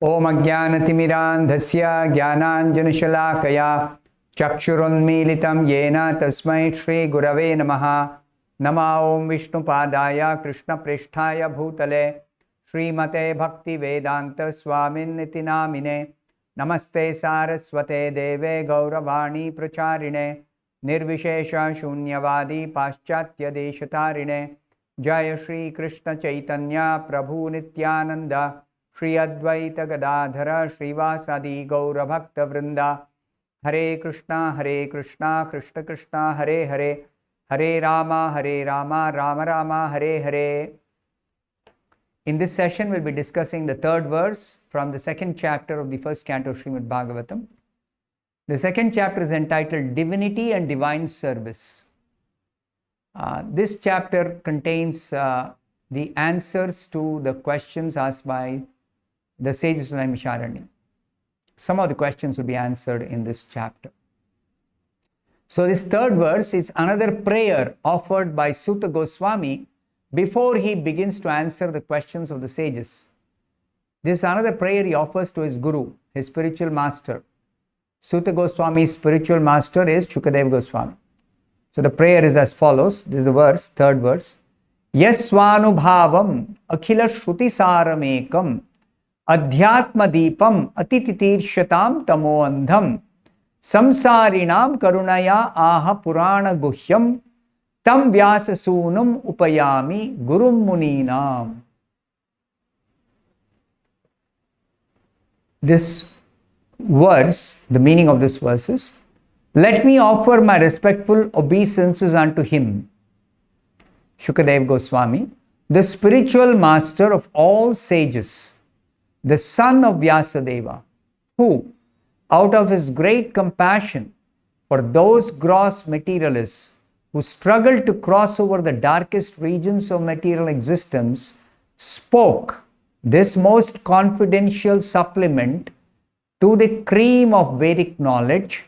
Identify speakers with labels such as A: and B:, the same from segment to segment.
A: Om Ajnanatimirandhasya Jnananjanashalakaya Chakshurunmilitam Yena Tasmai Shri Gurave Namaha. Nama Om Vishnupadaya Krishna Pristhaya Bhutale Srimate Bhaktivedanta Swamin Niti Namine. Namaste Saraswate Deve Gauravani Pracharine Nirvishesha Shunyavadi Paschatya Deshatarine. Jaya Shri Krishna Chaitanya Prabhu Nityananda Shri Advaita Gadadhara Srivasadi Gaura Bhakta Vrinda. Hare Krishna Krishna Krishna Hare Hare Hare Rama Rama Rama Hare Hare. In this session we'll be discussing the third verse from the second chapter of the first canto of Srimad-Bhagavatam. The second chapter is entitled Divinity and Divine Service. This chapter contains the answers to the questions asked by the sages of Naimisharanya. Some of the questions will be answered in this chapter. So this third verse is another prayer offered by Suta Goswami before he begins to answer the questions of the sages. This is another prayer he offers to his guru, his spiritual master. Suta Goswami's spiritual master is Shukadeva Goswami. So the prayer is as follows. This is the verse, third verse. Yasvanubhavam akhila shruti saramekam adhyatma deepam atitirshatam tamo andham samsarinam karunaya aha purana guhyam tam vyasa sunam upayami gurum muninam. This verse, the meaning of this verse is, let me offer my respectful obeisances unto him, Shukadeva Goswami, the spiritual master of all sages, the son of Vyasadeva, who, out of his great compassion for those gross materialists who struggle to cross over the darkest regions of material existence, spoke this most confidential supplement to the cream of Vedic knowledge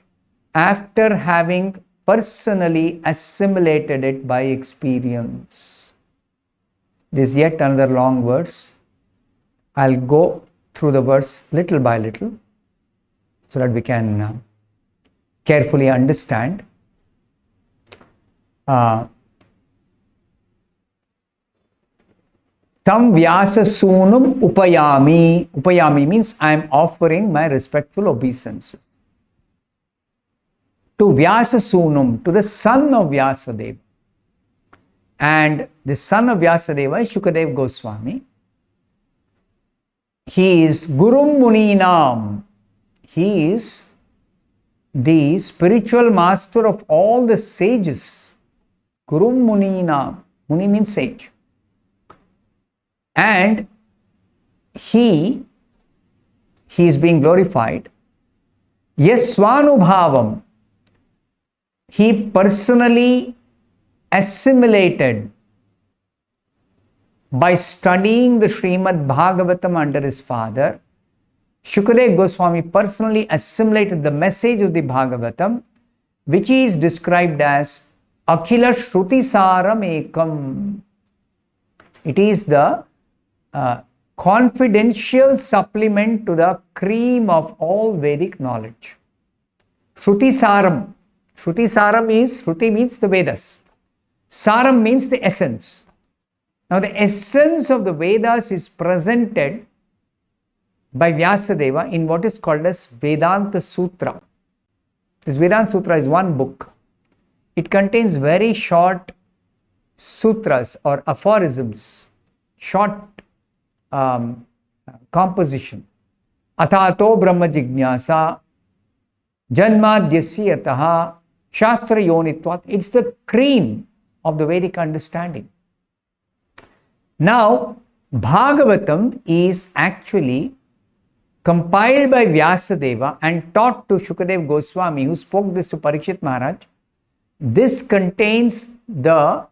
A: after having personally assimilated it by experience. This is yet another long verse. I'll go through the verse little by little so that we can carefully understand. Tam Vyasa Sunam Upayami. Upayami means I am offering my respectful obeisances to Vyasa Sunam, to the son of Vyasadeva. And the son of Vyasadeva is Shukadeva Goswami. He is Gurum Muninam. He is the spiritual master of all the sages. Gurum Muninam. Muni means sage. And he is being glorified. Yasvanubhavam. He personally assimilated by studying the Srimad-Bhagavatam under his father. Shukadeva Goswami personally assimilated the message of the Bhagavatam, which is described as Akhila Shruti Saram Ekam. It is the confidential supplement to the cream of all Vedic knowledge. Shruti Saram. Shruti Saram is, Shruti means the Vedas. Saram means the essence. Now the essence of the Vedas is presented by Vyasadeva in what is called as Vedanta Sutra. This Vedanta Sutra is one book. It contains very short sutras or aphorisms, short composition. Athato Brahma Jignasa Janmadyasya Yataha Shastra Yonitvat. It's the cream of the Vedic understanding. Now, Bhagavatam is actually compiled by Vyasadeva and taught to Shukadeva Goswami, who spoke this to Parikshit Maharaj. This contains the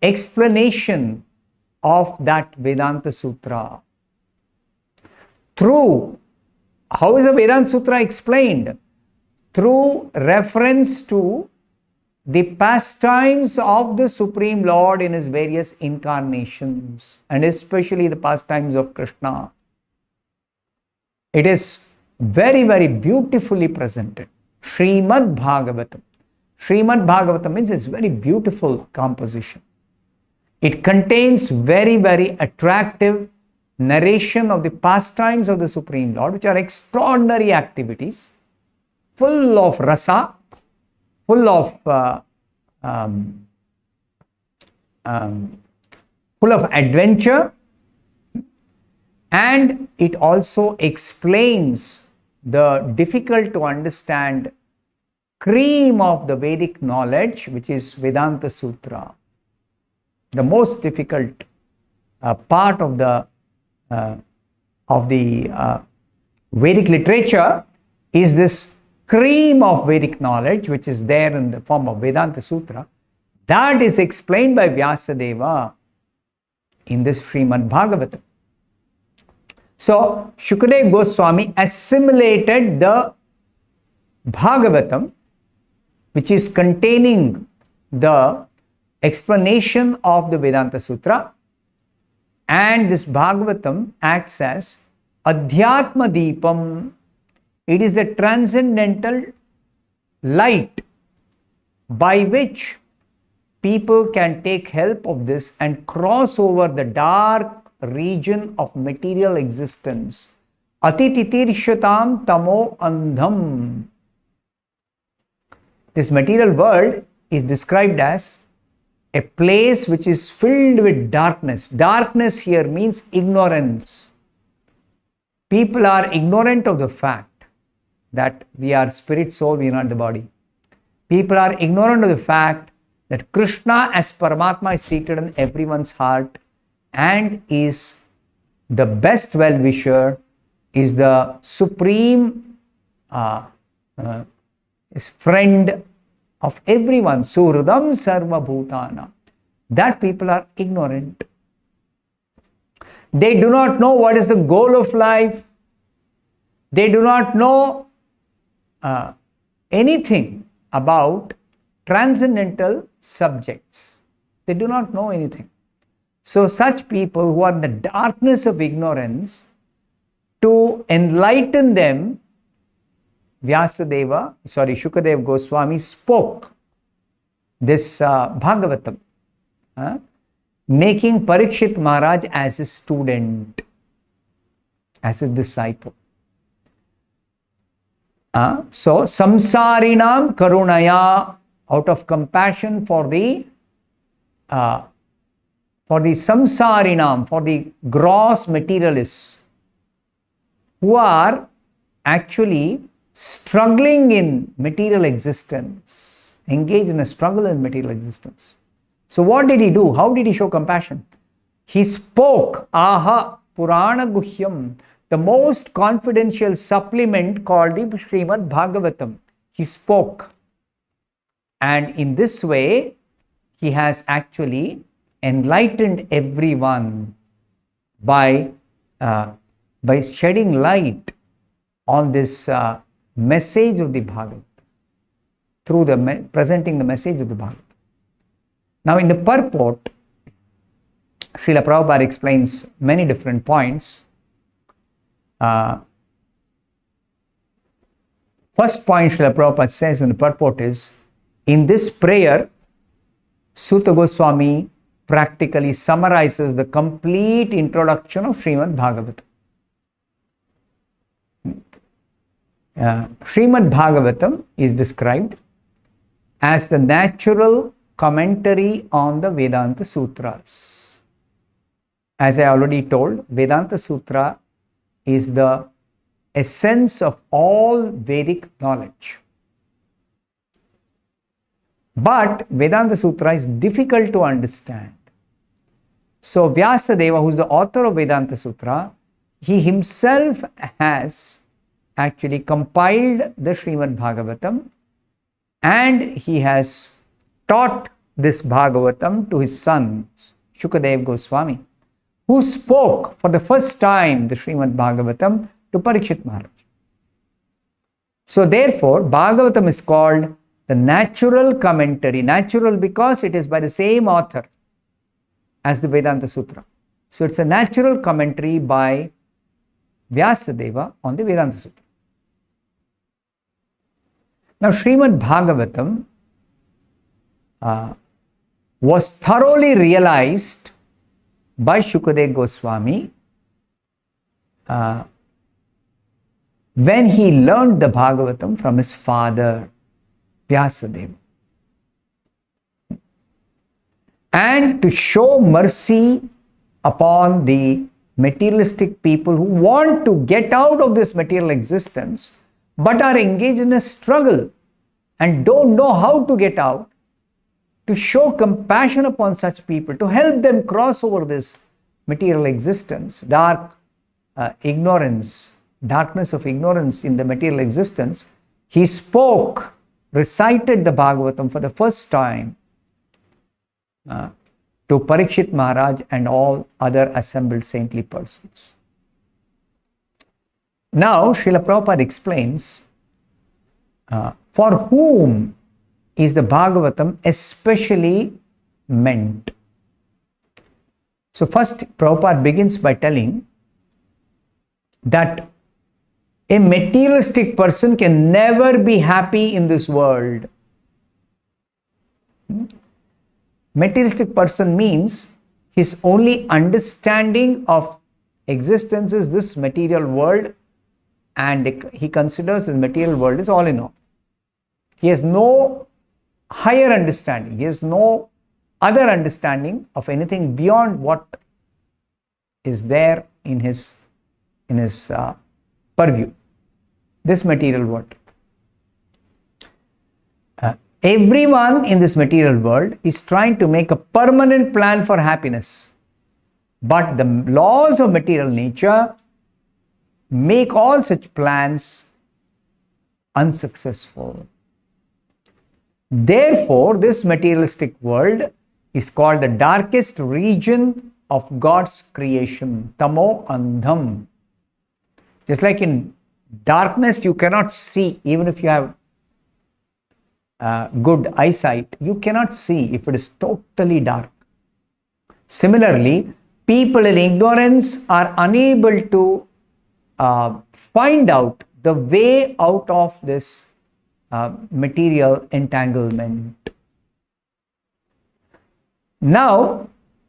A: explanation of that Vedanta Sutra. How is a Vedanta Sutra explained? Through reference to the pastimes of the Supreme Lord in his various incarnations, and especially the pastimes of Krishna. It is very, very beautifully presented. Srimad-Bhagavatam. Srimad-Bhagavatam means it's very beautiful composition. It contains very, very attractive narration of the pastimes of the Supreme Lord, which are extraordinary activities, full of rasa, full of adventure, and it also explains the difficult to understand cream of the Vedic knowledge, which is Vedanta Sutra. The most difficult part of the Vedic literature is this cream of Vedic knowledge, which is there in the form of Vedanta Sutra. That is explained by Vyasadeva in this Srimad-Bhagavatam. So, Shukadeva Goswami assimilated the Bhagavatam, which is containing the explanation of the Vedanta Sutra, and this Bhagavatam acts as Adhyatma Deepam. It is the transcendental light by which people can take help of this and cross over the dark region of material existence. Atititirshyatam tamo andham. This material world is described as a place which is filled with darkness. Darkness here means ignorance. People are ignorant of the fact that we are spirit, soul, we are not the body. People are ignorant of the fact that Krishna as Paramatma is seated in everyone's heart and is the best well-wisher, is the supreme friend of everyone. Suhridam sarva bhutana. That people are ignorant. They do not know what is the goal of life. They do not know anything about transcendental subjects. They do not know anything. So such people who are in the darkness of ignorance, to enlighten them, Shukadeva Goswami spoke this Bhagavatam, making Parikshit Maharaj as his student, as his disciple. So, samsarinam karunaya, out of compassion for the samsarinam, for the gross materialists who are actually struggling in material existence, engaged in a struggle in material existence. So what did he do? How did he show compassion? He spoke Aha Purana Guhyam, the most confidential supplement called the Srimad-Bhagavatam. He spoke. And in this way, he has actually enlightened everyone by shedding light on this message of the Bhagavatam, through presenting the message of the Bhagavatam. Now in the purport, Srila Prabhupada explains many different points. First point Srila Prabhupada says in the purport is, in this prayer, Suta Goswami practically summarizes the complete introduction of Srimad-Bhagavatam. Srimad-Bhagavatam is described as the natural commentary on the Vedanta Sutras. As I already told, Vedanta Sutra is the essence of all Vedic knowledge. But Vedanta Sutra is difficult to understand. So Vyasadeva, who is the author of Vedanta Sutra, he himself has actually compiled the Srimad-Bhagavatam, and he has taught this Bhagavatam to his son, Shukadeva Goswami, who spoke for the first time the Srimad-Bhagavatam to Parikshit Maharaj. So therefore, Bhagavatam is called the natural commentary. Natural because it is by the same author as the Vedanta Sutra. So it's a natural commentary by Vyasadeva on the Vedanta Sutra. Now, Srimad-Bhagavatam was thoroughly realized by Shukadeva Goswami when he learned the Bhagavatam from his father, Vyasadeva. And to show mercy upon the materialistic people who want to get out of this material existence but are engaged in a struggle and don't know how to get out, to show compassion upon such people, to help them cross over this material existence, darkness of ignorance in the material existence, he recited the Bhagavatam for the first time to Parikshit Maharaj and all other assembled saintly persons. Now, Srila Prabhupada explains for whom is the Bhagavatam especially meant. So first, Prabhupada begins by telling that a materialistic person can never be happy in this world. Materialistic person means his only understanding of existence is this material world, and he considers the material world is all in all. He has no higher understanding. He has no other understanding of anything beyond what is there in his purview, this material world. Everyone in this material world is trying to make a permanent plan for happiness, but the laws of material nature make all such plans unsuccessful. Therefore, this materialistic world is called the darkest region of God's creation, Tamo Andham. Just like in darkness, you cannot see, even if you have good eyesight, you cannot see if it is totally dark. Similarly, people in ignorance are unable to find out the way out of this material entanglement. Now,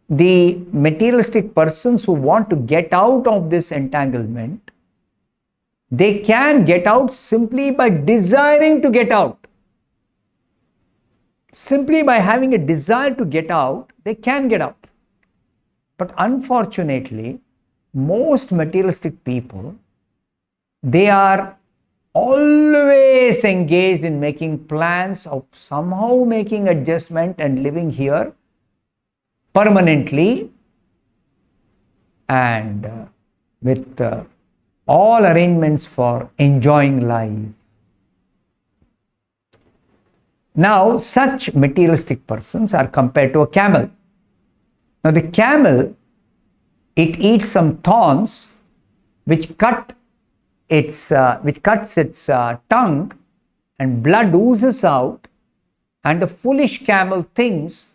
A: the materialistic persons who want to get out of this entanglement, they can get out simply by desiring to get out. Simply by having a desire to get out, they can get out. But unfortunately, most materialistic people, they are always engaged in making plans of somehow making adjustment and living here permanently and with all arrangements for enjoying life. Now, such materialistic persons are compared to a camel. Now, the camel, it eats some thorns which cuts its tongue, and blood oozes out, and the foolish camel thinks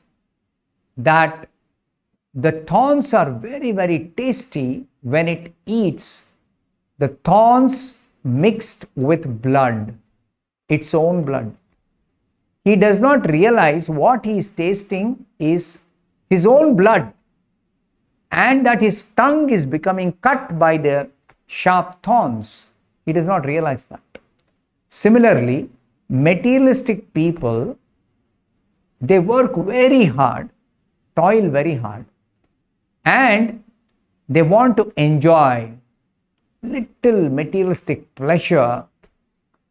A: that the thorns are very, very tasty when it eats the thorns mixed with blood, its own blood. He does not realize what he is tasting is his own blood, and that his tongue is becoming cut by the sharp thorns. He does not realize that. Similarly, materialistic people, they work very hard, toil very hard, and they want to enjoy little materialistic pleasure,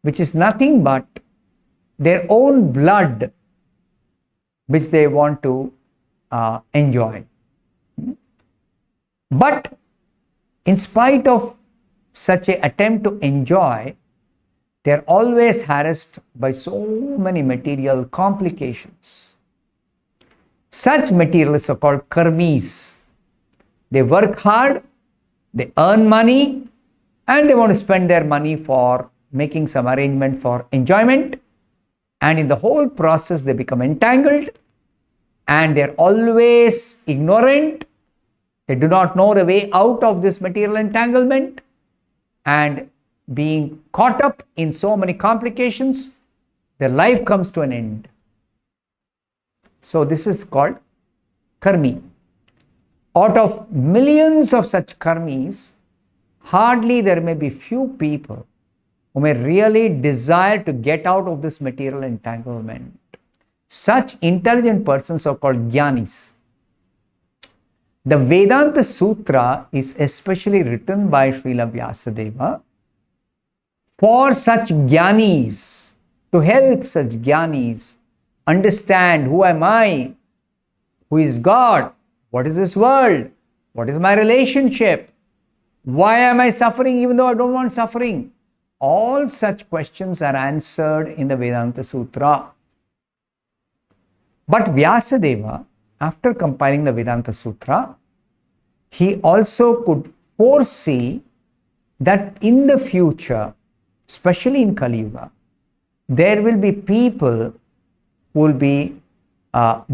A: which is nothing but their own blood, which they want to enjoy. But in spite of such an attempt to enjoy, they are always harassed by so many material complications. Such materialists are called karmis. They work hard, they earn money, and they want to spend their money for making some arrangement for enjoyment. And in the whole process, they become entangled, and they're always ignorant. They do not know the way out of this material entanglement, and being caught up in so many complications, their life comes to an end. So this is called karmi. Out of millions of such karmis, hardly there may be few people who may really desire to get out of this material entanglement. Such intelligent persons are called jnanis. The Vedanta Sutra is especially written by Srila Vyasadeva for such jnanis, to help such jnanis understand who am I, who is God, what is this world, what is my relationship, why am I suffering even though I don't want suffering. All such questions are answered in the Vedanta Sutra. But Vyasadeva, after compiling the Vedanta Sutra, he also could foresee that in the future, especially in Kali Yuga, there will be people who will be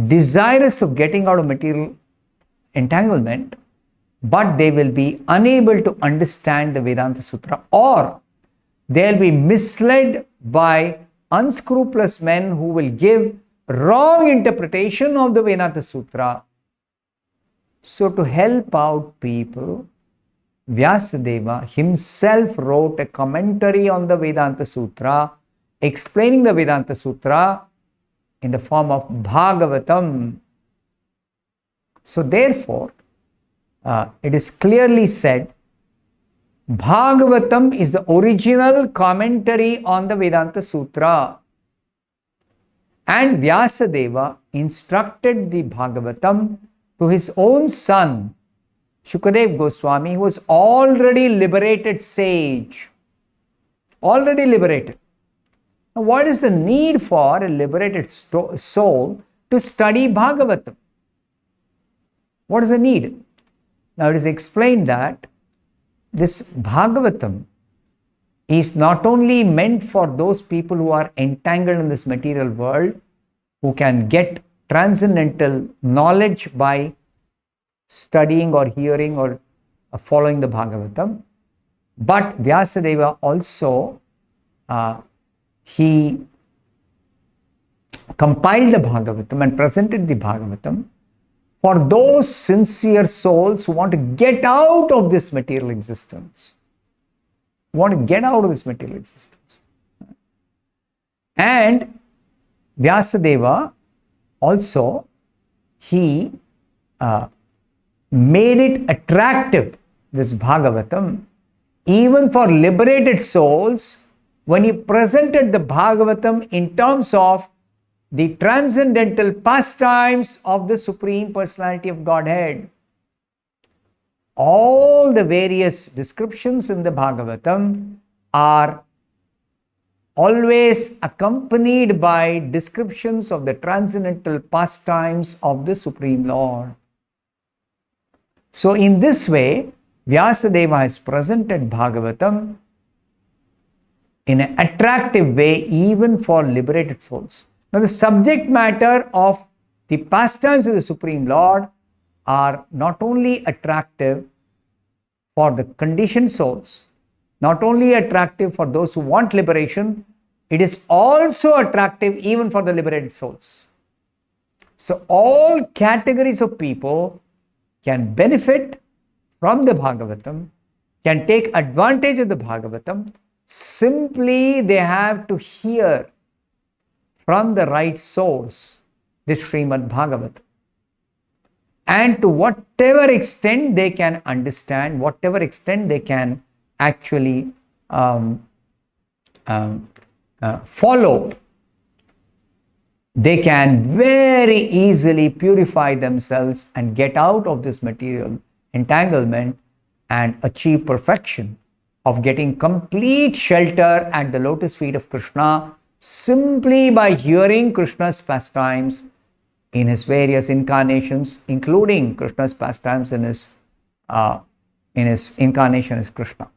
A: desirous of getting out of material entanglement, but they will be unable to understand the Vedanta Sutra, or they'll be misled by unscrupulous men who will give wrong interpretation of the Vedanta Sutra. So to help out people, Vyasadeva himself wrote a commentary on the Vedanta Sutra, explaining the Vedanta Sutra in the form of Bhagavatam. So therefore, it is clearly said, Bhagavatam is the original commentary on the Vedanta Sutra. And Vyasadeva instructed the Bhagavatam to his own son, Shukadev Goswami, who was already liberated sage. Already liberated. Now, what is the need for a liberated soul to study Bhagavatam? What is the need? Now, it is explained that this Bhagavatam is not only meant for those people who are entangled in this material world, who can get transcendental knowledge by studying or hearing or following the Bhagavatam, but Vyasadeva also he compiled the Bhagavatam and presented the Bhagavatam for those sincere souls who want to get out of this material existence. Want to get out of this material existence. And Vyasadeva also, he made it attractive, this Bhagavatam, even for liberated souls, when he presented the Bhagavatam in terms of the transcendental pastimes of the Supreme Personality of Godhead. All the various descriptions in the Bhagavatam are always accompanied by descriptions of the transcendental pastimes of the Supreme Lord. So in this way, Vyasadeva has presented Bhagavatam in an attractive way even for liberated souls. Now the subject matter of the pastimes of the Supreme Lord are not only attractive for the conditioned souls, not only attractive for those who want liberation, it is also attractive even for the liberated souls. So all categories of people can benefit from the Bhagavatam, can take advantage of the Bhagavatam. Simply they have to hear from the right source, the Srimad-Bhagavatam. And to whatever extent they can understand, whatever extent they can actually follow, they can very easily purify themselves and get out of this material entanglement and achieve perfection of getting complete shelter at the lotus feet of Krishna simply by hearing Krishna's pastimes in his various incarnations, including Krishna's pastimes in his incarnation as Krishna.